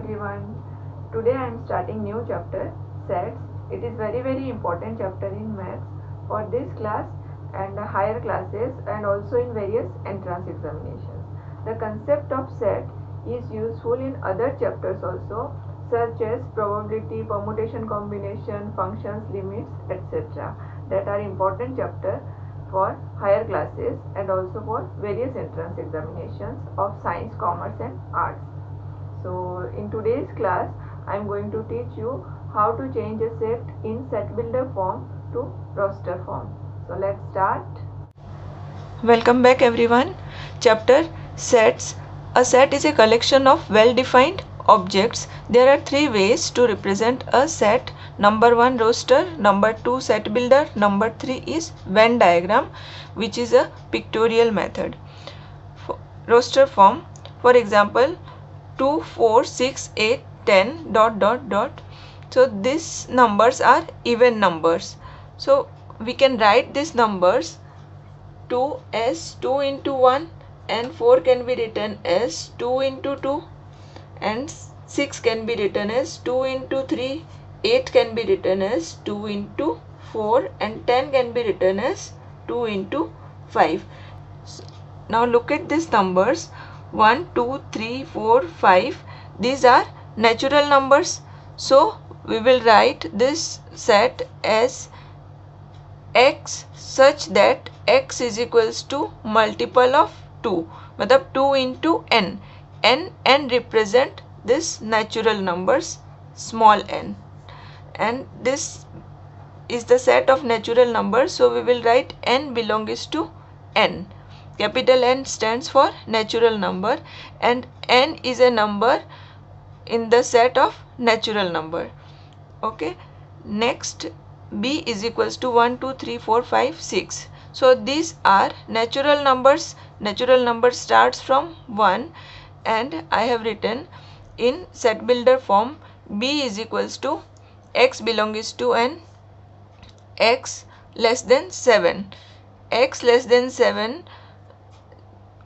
everyone. Today I am starting new chapter sets. It is very important chapter in maths for this class and higher classes and also in various entrance examinations. The concept of set is useful in other chapters also, such as probability, permutation, combination, functions, limits, etc. that are important chapter for higher classes and also for various entrance examinations of science, commerce and arts. So in today's class I am going to teach you how to change a set in set builder form to roster form. So let's start. Welcome back everyone. Chapter Sets. A set is a collection of well-defined objects. There are three ways to represent a set. Number 1 roster, number 2 set builder, number 3 is Venn diagram, which is a pictorial method. Roster form, for example 2, 4, 6, 8, 10 ... So these numbers are even numbers. So we can write these numbers 2 as 2 into 1 and 4 can be written as 2 into 2 and 6 can be written as 2 into 3, 8 can be written as 2 into 4 and 10 can be written as 2 into 5. Now look at these numbers 1, 2, 3, 4, 5. These are natural numbers. So we will write this set as x such that x is equals to multiple of 2, मतलब 2 into n. n represent this natural numbers small n, and this is the set of natural numbers. So we will write n belongs to n. Capital N stands for natural number and n is a number in the set of natural number. Okay, next b is equals to 1, 2, 3, 4, 5, 6. So these are natural numbers. Natural number starts from 1 and I have written in set builder form b is equals to x belongs to n, x less than 7. x less than 7,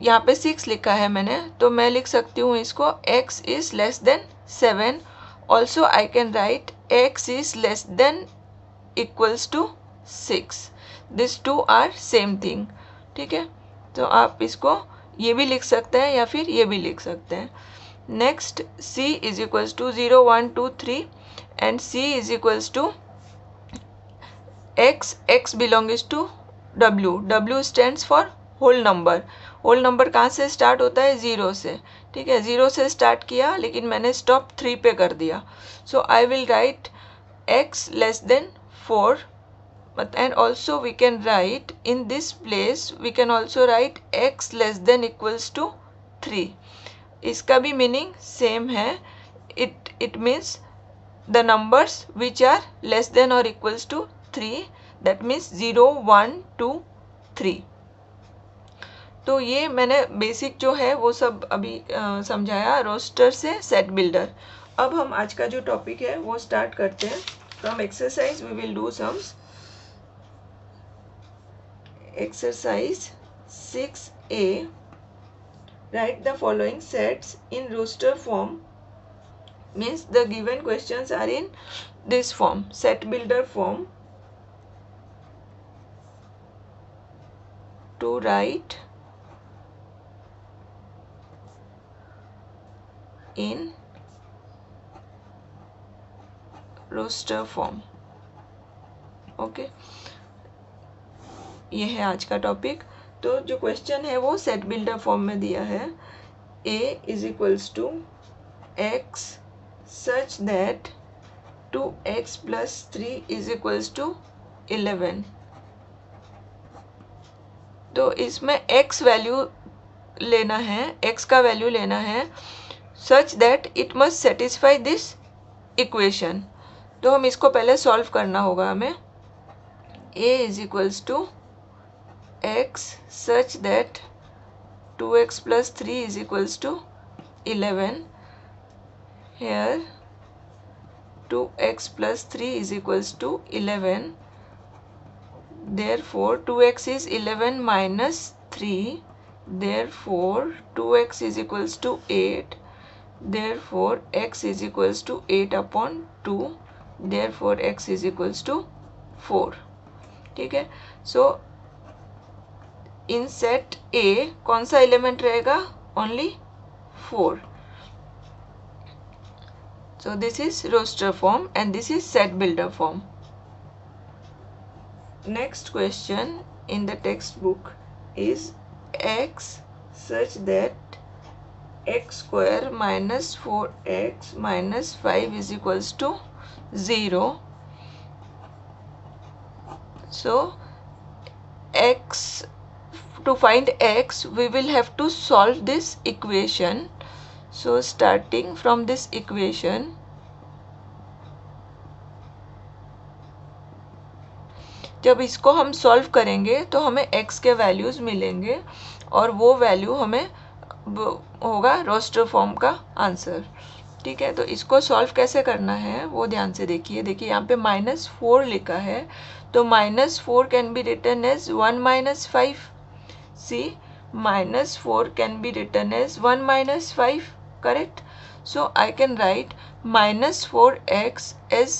यहाँ पे 6 लिखा है मैंने, तो मैं लिख सकती हूँ इसको x is less than 7. Also I can write x is less than equals to 6. These two are same thing. ठीक है, तो आप इसको ये भी लिख सकते हैं या फिर ये भी लिख सकते हैं. Next c is equals to 0, 1, 2, 3 and c is equals to x belongs to w stands for whole number. Whole number कहाँ से स्टार्ट होता है? 0 से. ठीक है, 0 से स्टार्ट किया लेकिन मैंने स्टॉप 3 पे कर दिया. So I will write x less than 4 and also we can write in this place we can also write x less than equals to 3. इसका भी मीनिंग सेम है. it means the numbers which are less than or equals to 3, that means 0, 1, 2, 3. तो ये मैंने basic जो है वो सब अभी समझाया रोस्टर से सेट बिल्डर. अब हम आज का जो टॉपिक है वो स्टार्ट करते हैं. From exercise we will do sums. Exercise 6a. Write the following sets in roster form. Means the given questions are in this form, set builder form. To write in roster form. Okay, ये है आज का topic. तो जो question है वो set builder form में दिया है. a is equals to x such that 2x plus 3 is equals to 11. तो इसमें x वैल्यू लेना है, x का वैल्यू लेना है such that it must satisfy this equation. तो हम इसको पहले सॉल्व करना होगा हमें. a is equals to x such that 2x plus 3 is equals to 11. Here 2x plus 3 is equals to 11. Therefore 2x is 11 minus 3. Therefore 2x is equals to 8. therefore x is equals to 8/2, therefore x is equals to 4. ठीक है. सो इन set ए कौन सा element रहेगा? Only 4. So this is roster form and this is set builder form. Next question in the textbook is x such that x square minus 4x minus 5 is equals to 0. So x, to find x we will have to solve this equation. So starting from this equation, जब इसको हम solve करेंगे तो हमें x के values मिलेंगे और वो वैल्यू हमें होगा रोस्टर फॉर्म का आंसर. ठीक है, तो इसको सॉल्व कैसे करना है वो ध्यान से देखिए. देखिए यहाँ पे -4 लिखा है, तो -4 can be written as 1 - 5. See, -4 can be written as 1 - 5. Correct? So I can write -4x as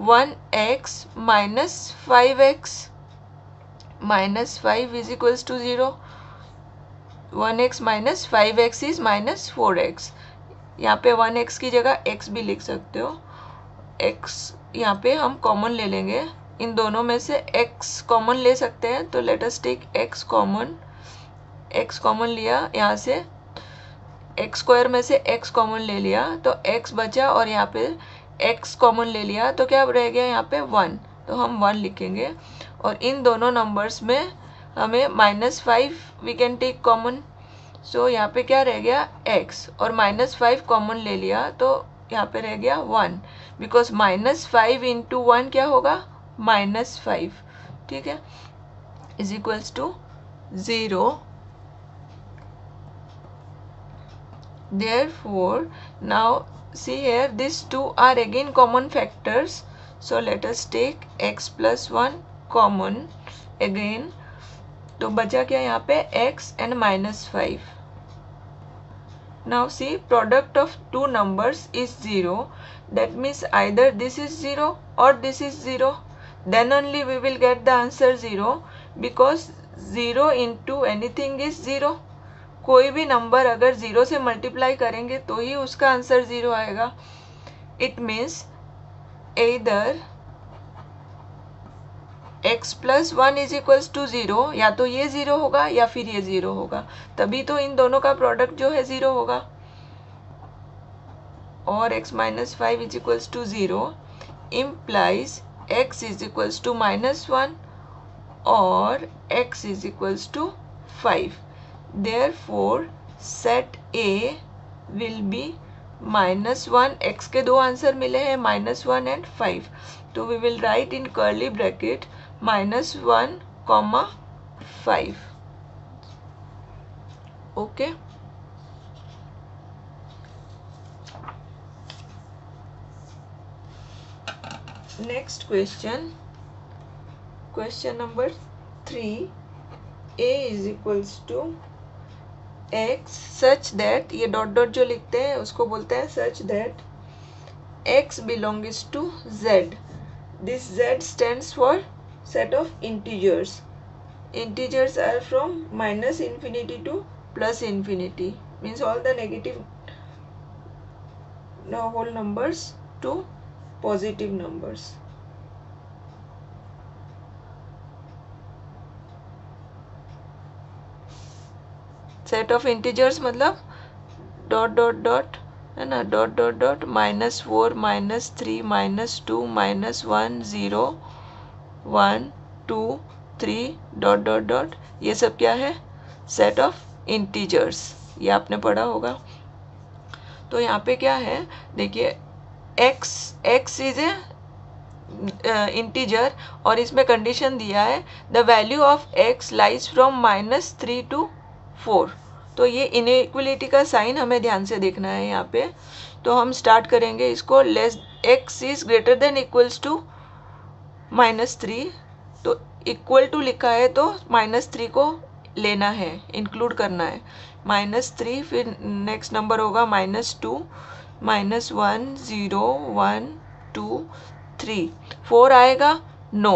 1x minus 5x. -5 is equals to 0. 1x minus 5x is -4x. यहाँ पे 1x की जगह x भी लिख सकते हो. x यहाँ पे हम कॉमन ले लेंगे. इन दोनों में से x कॉमन ले सकते हैं, तो let us take x common. x common लिया, यहाँ से एक्स स्क्वायर में से x कॉमन ले लिया तो x बचा, और यहाँ पे x कॉमन ले लिया तो क्या रह गया यहाँ पे 1, तो हम 1 लिखेंगे. और इन दोनों नंबर्स में हमें -5 वी कैन टेक कॉमन. सो यहाँ पे क्या रह गया x, और -5 कॉमन ले लिया तो यहाँ पे रह गया 1, बिकॉज -5 इंटू 1 क्या होगा? -5. ठीक है, is equals to 0. Therefore, now see here, these two are again common factors. So let us take x plus 1 common again. तो बचा क्या यहाँ पे x and -5. Now see, product of two numbers is 0. That means either this is 0 or this is 0. Then only we will get the answer 0, because 0 into anything is 0. कोई भी number अगर 0 से multiply करेंगे तो ही उसका आंसर 0 आएगा. It means either x plus 1 is equals to 0, या तो ये 0 होगा या फिर ये 0 होगा, तभी तो इन दोनों का प्रोडक्ट जो है 0 होगा. और x minus 5 is equals to 0 implies x is equals to -1 और x is equals to 5. Therefore, set A will be -1. x के दो आंसर मिले हैं, -1 and 5. तो we will write in curly bracket -1, 5. Okay. Next question. Question number 3. A is equals to x such that, ये dot dot जो लिखते हैं उसको बोलते हैं such that x belongs to z. This z stands for set of integers. Integers are from -infinity to +infinity. Means all the negative whole numbers to positive numbers. Set of integers मतलब dot dot dot है ना, dot dot dot -4 -3 -2 -1 0 1 2 3 dot dot dot, ये सब क्या है? Set of integers. ये आपने पढ़ा होगा. तो यहाँ पे क्या है, देखिए x इज ए इंटीजर और इसमें कंडीशन दिया है the value of x lies from -3 to 4. तो ये इनइक्वलिटी का साइन हमें ध्यान से देखना है यहाँ पे. तो हम स्टार्ट करेंगे इसको, less x is greater than equals to -3. तो इक्वल टू लिखा है तो -3 को लेना है, इंक्लूड करना है. -3, फिर नेक्स्ट नंबर होगा -2, -1, 0, 1, 2, 3। 4 आएगा? नो,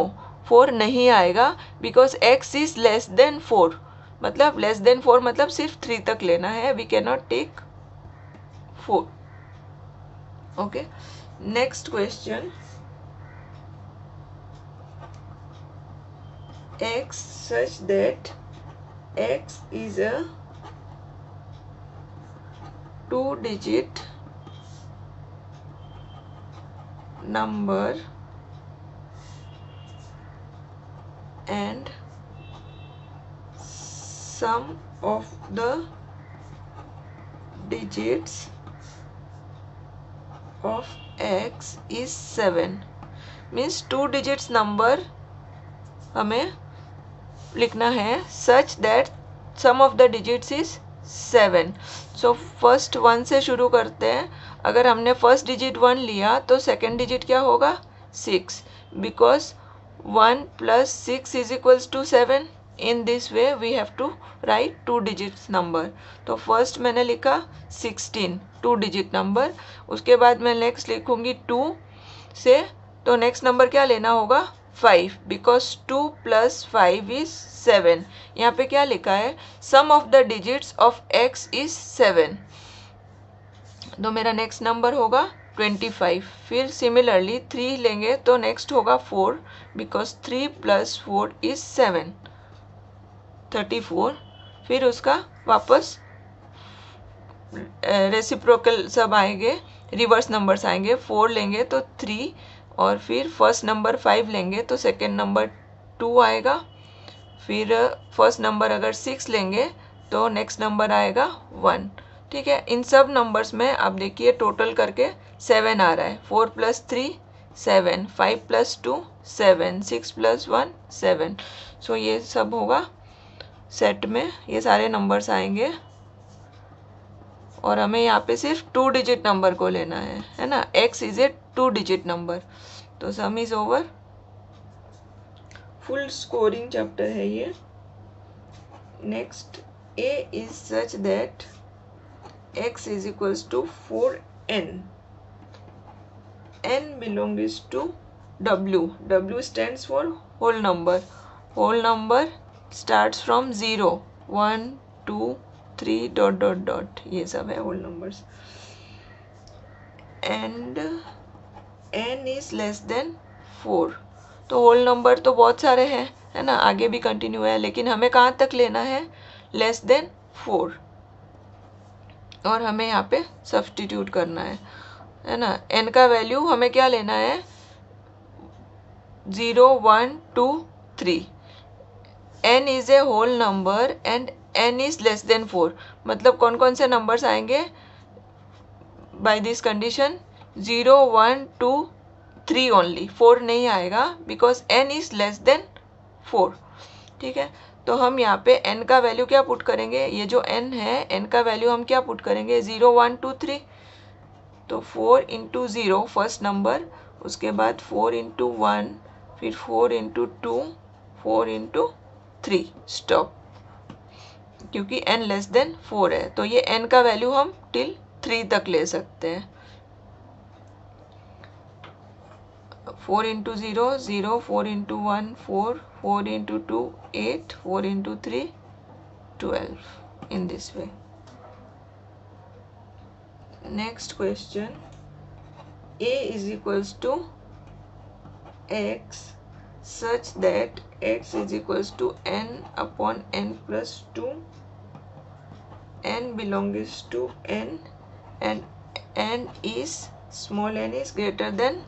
4 नहीं आएगा, because x is less than 4, मतलब लेस देन 4 मतलब सिर्फ 3 तक लेना है, we can not take 4। Okay, next question, x such that x is a 2-digit number and sum of the digits of x is 7। Means 2 digits number हमें लिखना है such that sum of the digits is 7। So first 1 से शुरू करते हैं। अगर हमने first digit 1 लिया तो सेकेंड डिजिट क्या होगा? 6, because 1 + 6 = 7। In this way we have to write 2 digits number. तो फर्स्ट मैंने लिखा 16, 2 डिजिट नंबर। उसके बाद मैं नेक्स्ट लिखूंगी 2 से, तो नेक्स्ट नंबर क्या लेना होगा? 5, बिकॉज 2 + 5 = 7। यहाँ पे क्या लिखा है? Sum of the digits of x is 7। तो मेरा नेक्स्ट नंबर होगा 25। फिर सिमिलरली 3 लेंगे तो नेक्स्ट होगा 4, बिकॉज 3 + 4 = 7, 34। फिर उसका वापस रेसिप्रोकल सब आएंगे, रिवर्स नंबर्स आएंगे। 4 लेंगे तो 3, और फिर फर्स्ट नंबर 5 लेंगे तो सेकेंड नंबर 2 आएगा। फिर फर्स्ट नंबर अगर 6 लेंगे तो नेक्स्ट नंबर आएगा 1। ठीक है, इन सब नंबर्स में आप देखिए टोटल करके 7 आ रहा है। 4 + 3 7, 5 + 2 7, 6 + 1 7। सो ये सब होगा सेट में, ये सारे नंबर्स आएंगे और हमें यहाँ पे सिर्फ 2 डिजिट नंबर को लेना है ना? x is a 2 digit number. तो sum is over. Full scoring chapter है ये। Next, a is such that x = 4n, n belongs to w, w stands for whole number, whole number starts from 0, 1, 2, 3 ... ये सब है whole numbers. And n is less than 4। तो whole number तो बहुत सारे हैं, है ना? आगे भी कंटिन्यू है, लेकिन हमें कहाँ तक लेना है? Less than 4। और हमें यहाँ पे सब्स्टिट्यूट करना है ना? n का वैल्यू हमें क्या लेना है? 0, 1, 2, 3। n is a whole number and n is less than 4। मतलब कौन कौन से नंबर्स आएंगे बाय दिस कंडीशन? 0, 1, 2, 3 ओनली, 4 नहीं आएगा, because n is less than 4। ठीक है, तो हम यहाँ पे n का वैल्यू क्या पुट करेंगे? ये जो n है, n का वैल्यू हम क्या पुट करेंगे? 0, 1, 2, 3। तो 4 × 0 फर्स्ट नंबर, उसके बाद 4 × 1, फिर 4 × 2, 4 × 3, स्टॉप, क्योंकि n लेस देन 4 है। तो ये n का वैल्यू हम टिल 3 तक ले सकते हैं। 4 × 0 0, 4 × 1 4, 4 × 2 8, 4 × 3 12, in this way. Next question, a is equals to x such that x is equals to n upon n plus 2, n belongs to n and n is small n is greater than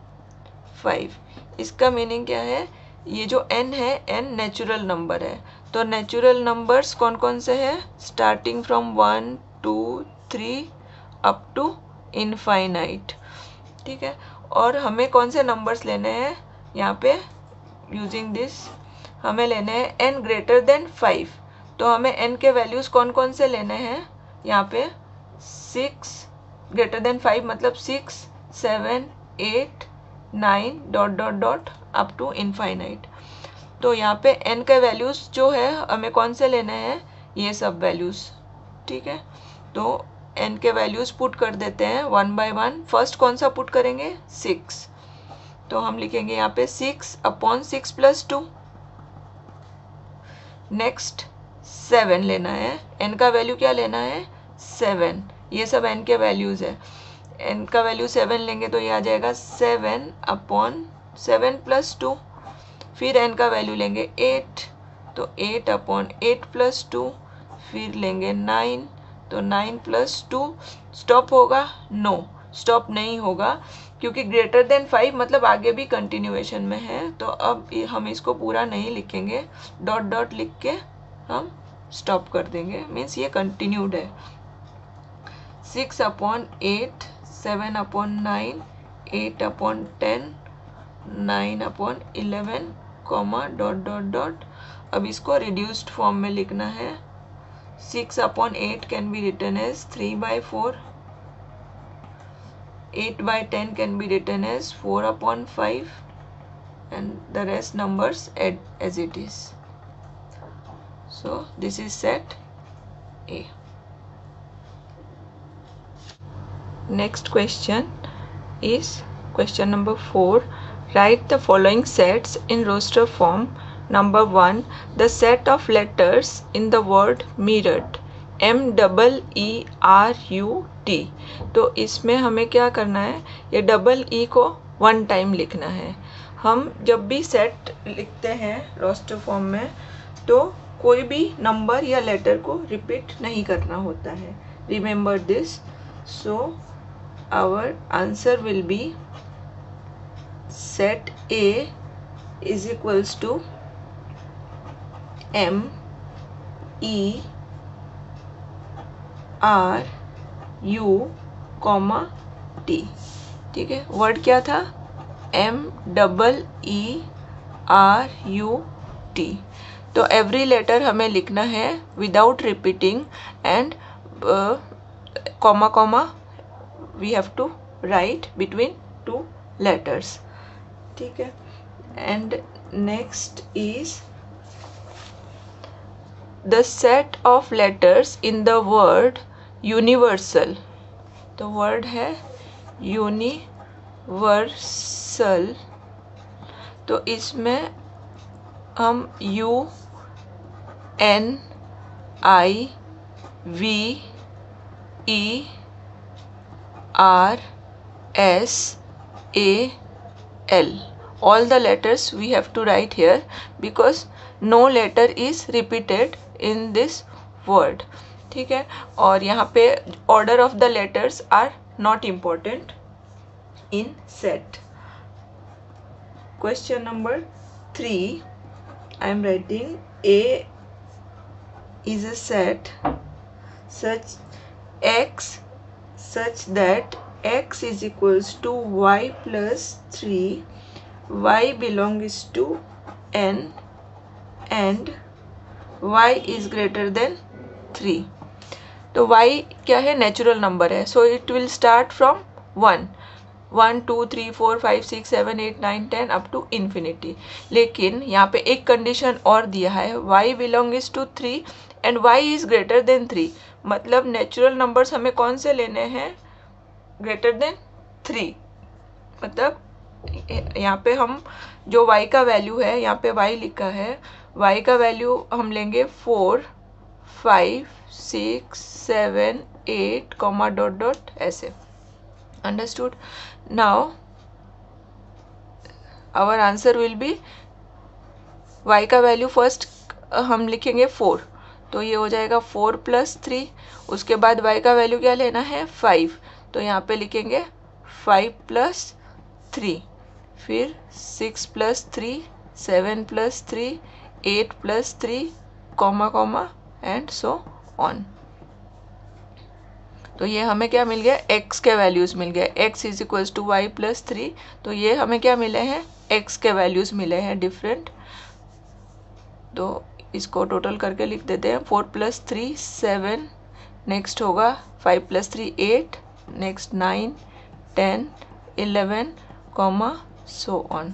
5। इसका meaning क्या है? ये जो n है, n natural number है। तो natural numbers कौन कौन से हैं? Starting from 1, 2, 3 up to infinite. ठीक है, और हमें कौन से नंबर्स लेने हैं यहाँ पे? यूजिंग दिस हमें लेने हैं n ग्रेटर देन 5। तो हमें n के वैल्यूज़ कौन कौन से लेने हैं यहाँ पे? 6 ग्रेटर देन 5 मतलब 6, 7, 8, 9 ... अप टू इनफाइनाइट। तो यहाँ पे n के वैल्यूज़ जो है हमें कौन से लेने हैं? ये सब वैल्यूज़ ठीक है, तो n के वैल्यूज़ पुट कर देते हैं 1 by 1। फर्स्ट कौन सा पुट करेंगे? 6। तो हम लिखेंगे यहाँ पे 6/6 + 2। नेक्स्ट 7 लेना है, n का वैल्यू क्या लेना है? 7। ये सब n के वैल्यूज़ है, n का वैल्यू 7 लेंगे तो ये आ जाएगा 7/7 + 2। फिर n का वैल्यू लेंगे 8, तो 8/8 + 2। फिर लेंगे 9, तो 9 + 2। स्टॉप होगा? नो, स्टॉप नहीं होगा, क्योंकि ग्रेटर देन 5 मतलब आगे भी कंटिन्यूएशन में है। तो अब हम इसको पूरा नहीं लिखेंगे, डॉट डॉट लिख के हम स्टॉप कर देंगे, मीन्स ये कंटिन्यूड है। 6/8, 7/9, 8/10, 9/11, डॉट डॉट डॉट। अब इसको रिड्यूस्ड फॉर्म में लिखना है। 6/8 can be written as 3/4, 8/10 can be written as 4/5, and the rest numbers as it is. So this is set A. Next question is question number 4. Write the following sets in roster form. Number 1, the set of letters in the word mirrored, MEERUT। तो इसमें हमें क्या करना है? ये double E को 1 time लिखना है। हम जब भी सेट लिखते हैं रोस्टर फॉर्म में, तो कोई भी नंबर या लेटर को रिपीट नहीं करना होता है। Remember this. So our answer will be set A is equals to MEERUT। ठीक है, वर्ड क्या था? MEERUT। तो एवरी लेटर हमें लिखना है without repeating, and comma we have to write between 2 letters. ठीक है, and next is the set of letters in the word universal. तो वर्ड है यूनिवर्सल, तो इसमें हम UNIVERSAL, all the letters we have to write here because no letter is repeated in this word। ठीक है, और यहाँ पे order of the letters are not important in set। Question number 3, I am writing A is a set such that x is equals to y plus 3, y belongs to n, and y is greater than 3। तो y क्या है? Natural number है, so it will start from 1, 1 2 3 4 5 6 7 8 9 10 up to infinity. लेकिन यहाँ पे एक condition और दिया है, y belongs to 3 and y is greater than 3। मतलब नेचुरल नंबर्स हमें कौन से लेने हैं? Greater than 3। मतलब यहाँ पे हम जो y का वैल्यू है, यहाँ पे y लिखा है, y का वैल्यू हम लेंगे 4 5 6 7 8 डॉट डॉट ऐसे। Understood? Now our answer will be, y का वैल्यू फर्स्ट हम लिखेंगे 4, तो ये हो जाएगा 4 + 3। उसके बाद y का वैल्यू क्या लेना है? 5, तो यहाँ पे लिखेंगे 5 + 3, फिर 6 + 3 7 + 3 8 + 3 कॉमा एंड सो ऑन। तो ये हमें क्या मिल गया? x के वैल्यूज़ मिल गए, x is equals to y + 3। तो ये हमें क्या मिले हैं? x के वैल्यूज़ मिले हैं डिफरेंट। तो इसको टोटल करके लिख देते हैं, 4 + 3 7, नेक्स्ट होगा 5 + 3 8, next 9 10 11 so on.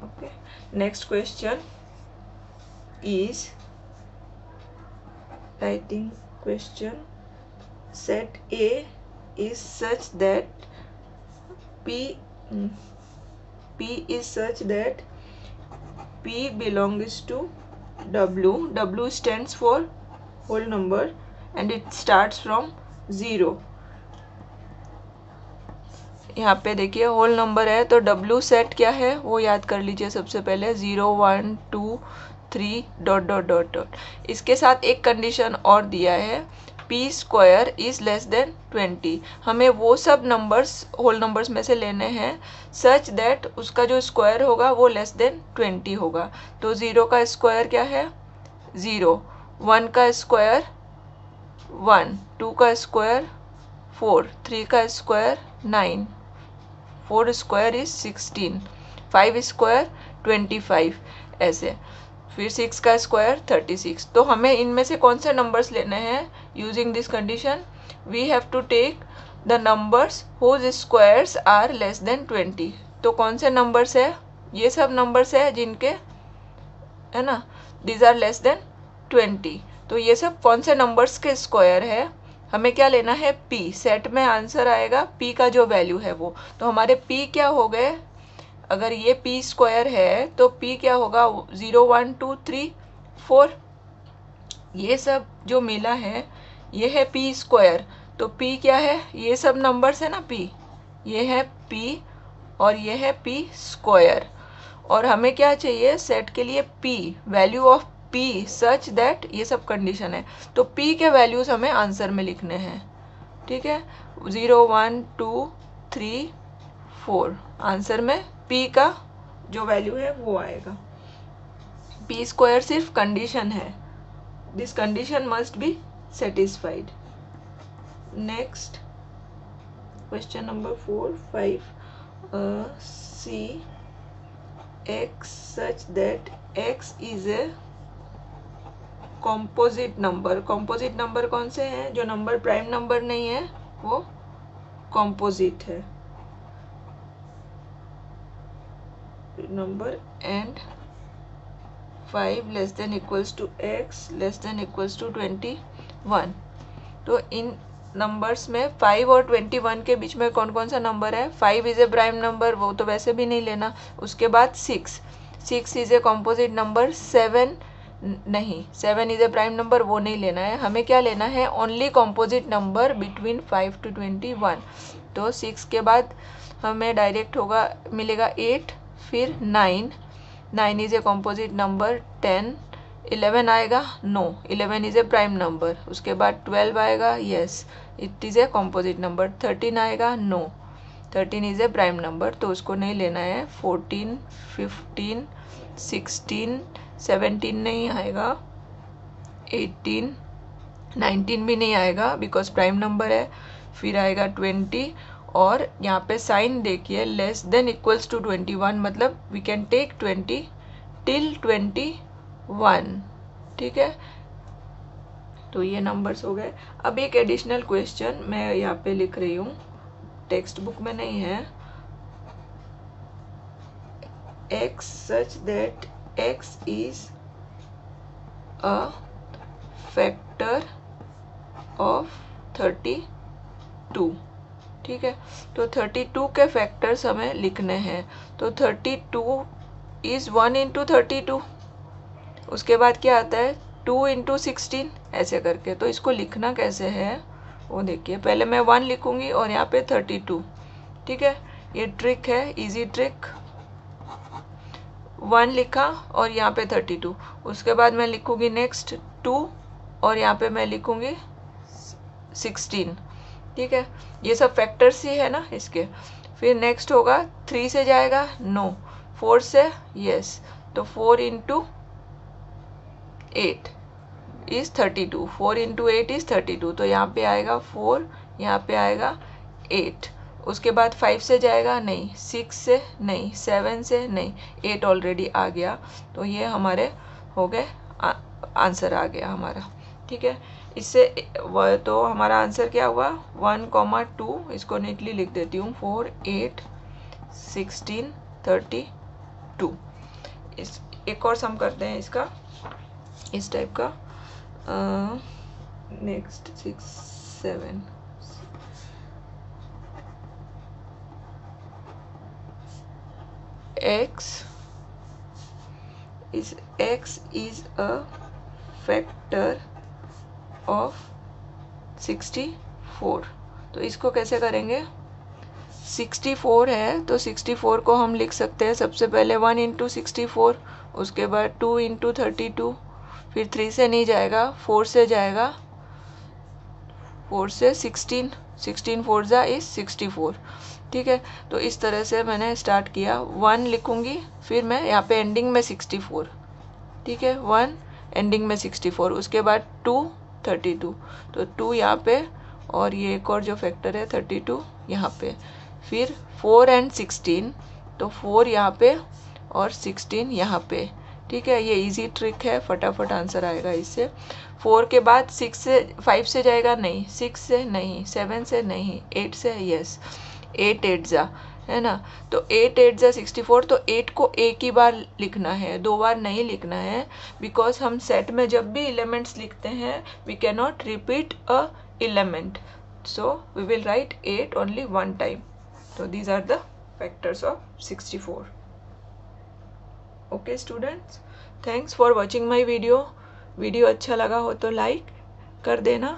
Okay, next question is writing question. Set A is such that P is such that P belongs to W. W stands for whole number and it starts from 0. यहाँ पे देखिए whole number है तो W set क्या है वो याद कर लीजिए सबसे पहले 0 1 2 3 डॉट डॉट डॉट डॉट। इसके साथ एक कंडीशन और दिया है P square is less than 20। हमें वो सब नंबर्स होल नंबर्स में से लेने हैं सच दैट उसका जो स्क्वायर होगा वो लेस देन 20 होगा। तो 0 का स्क्वायर क्या है 0, 1 का स्क्वायर 1, 2 का स्क्वायर 4, 3 का स्क्वायर 9, 4 स्क्वायर इज 16, 5 स्क्वायर 25 ऐसे, फिर 6 का स्क्वायर 36। तो हमें इनमें से कौन से नंबर्स लेने हैं using this condition? We have to take the numbers whose squares are less than 20। तो कौन से नंबर्स है? ये सब नंबर्स है जिनके, है ना, दीज आर लेस देन 20। तो ये सब कौन से नंबर्स के स्क्वायर है? हमें क्या लेना है P। सेट में आंसर आएगा P का जो वैल्यू है वो। तो हमारे P क्या हो गए? अगर ये P स्क्वायर है तो P क्या होगा 0 1 2 3 4। ये सब जो मिला है ये है P स्क्वायर। तो P क्या है? ये सब नंबर्स है ना P, ये है P और ये है P स्क्वायर। और हमें क्या चाहिए सेट के लिए P, value of P such that, ये सब कंडीशन है। तो P के वैल्यूज हमें आंसर में लिखने हैं, ठीक है। 0 1 2 3 4 आंसर में P का जो वैल्यू है वो आएगा। P स्क्वायर सिर्फ कंडीशन है, this condition must be satisfied. Next question number 4 5 C X such that X is a composite number। composite number कौन से हैं? जो नंबर प्राइम नंबर नहीं है वो composite है number, and 5 less than equals to X less than equals to 21। तो इन numbers में 5 और 21 के बीच में कौन कौन सा नंबर है? 5 इज ए प्राइम नंबर, वो तो वैसे भी नहीं लेना। उसके बाद 6 इज ए कॉम्पोजिट नंबर, 7 नहीं, 7 इज ए प्राइम नंबर, वो नहीं लेना है। हमें क्या लेना है? Only composite number between 5 to 21। तो 6 के बाद हमें डायरेक्ट होगा मिलेगा 8, फिर 9 इज ए कॉम्पोजिट नंबर, 10 11 आएगा, no 11 is a prime number. उसके बाद 12 आएगा, yes it is a composite number. 13 आएगा, no 13 is a prime number, तो उसको नहीं लेना है। 14 15 16 17 नहीं आएगा, 18 19 भी नहीं आएगा बिकॉज प्राइम नंबर है। फिर आएगा 20 और यहाँ पे साइन देखिए लेस देन इक्वल्स टू 21, मतलब वी कैन टेक 20 टिल 21, ठीक है। तो ये नंबर्स हो गए। अब एक एडिशनल क्वेश्चन मैं यहाँ पे लिख रही हूँ, टेक्स्ट बुक में नहीं है। X such that X is a factor of 32, ठीक है। तो 32 के फैक्टर्स हमें लिखने हैं। तो 32 इज 1 into 32, उसके बाद क्या आता है 2 into 16 ऐसे करके। तो इसको लिखना कैसे है वो देखिए, पहले मैं 1 लिखूंगी और यहाँ पे 32, ठीक है। ये ट्रिक है, इजी ट्रिक। 1 लिखा और यहाँ पे 32, उसके बाद मैं लिखूंगी नेक्स्ट 2 और यहाँ पे मैं लिखूंगी 16, ठीक है। ये सब फैक्टर्स ही है ना इसके। फिर नेक्स्ट होगा 3 से जाएगा, नो 4 से, यस। तो 4 into 8 इज 32, 4 into 8 इज 32। तो यहाँ पे आएगा 4, यहाँ पे आएगा 8। उसके बाद 5 से जाएगा, नहीं, 6 से नहीं, 7 से नहीं, 8 ऑलरेडी आ गया। तो ये हमारे हो गए, आंसर आ गया हमारा, ठीक है। इससे तो हमारा आंसर क्या हुआ 1, 2, इसको नीटली लिख देती हूँ, 4 8 16 32। इस एक और सम करते हैं इसका, इस टाइप का। Next 6 7 x is a factor of 64। तो इसको कैसे करेंगे? 64 है तो 64 को हम लिख सकते हैं सबसे पहले 1 इंटू 64, उसके बाद 2 इंटू 32, फिर 3 से नहीं जाएगा, 4 से जाएगा, 4 से 16, 16 4 जा इज 64। ठीक है, तो इस तरह से मैंने स्टार्ट किया। 1 लिखूंगी, फिर मैं यहाँ पे एंडिंग में 64, ठीक है, 1 एंडिंग में 64, उसके बाद 2 32, तो 2 यहाँ पे, और ये एक और जो फैक्टर है 32 यहाँ पे, फिर 4 एंड 16, तो 4 यहाँ पे और 16 यहाँ पे। ठीक है, ये इजी ट्रिक है, फटाफट आंसर आएगा इससे। 4 के बाद 6 से 5 से जाएगा नहीं, 6 से नहीं, 7 से नहीं, 8 से, यस 8 8 जा, है ना, तो 8 8 जा 64, तो 8 को एक ही बार लिखना है, 2 बार नहीं लिखना है, बिकॉज हम सेट में जब भी एलिमेंट्स लिखते हैं we can not repeat a element, so we will write 8 only one time. So these are the factors of 64. Okay students, thanks for watching my video. Video अच्छा लगा हो तो लाइक कर देना।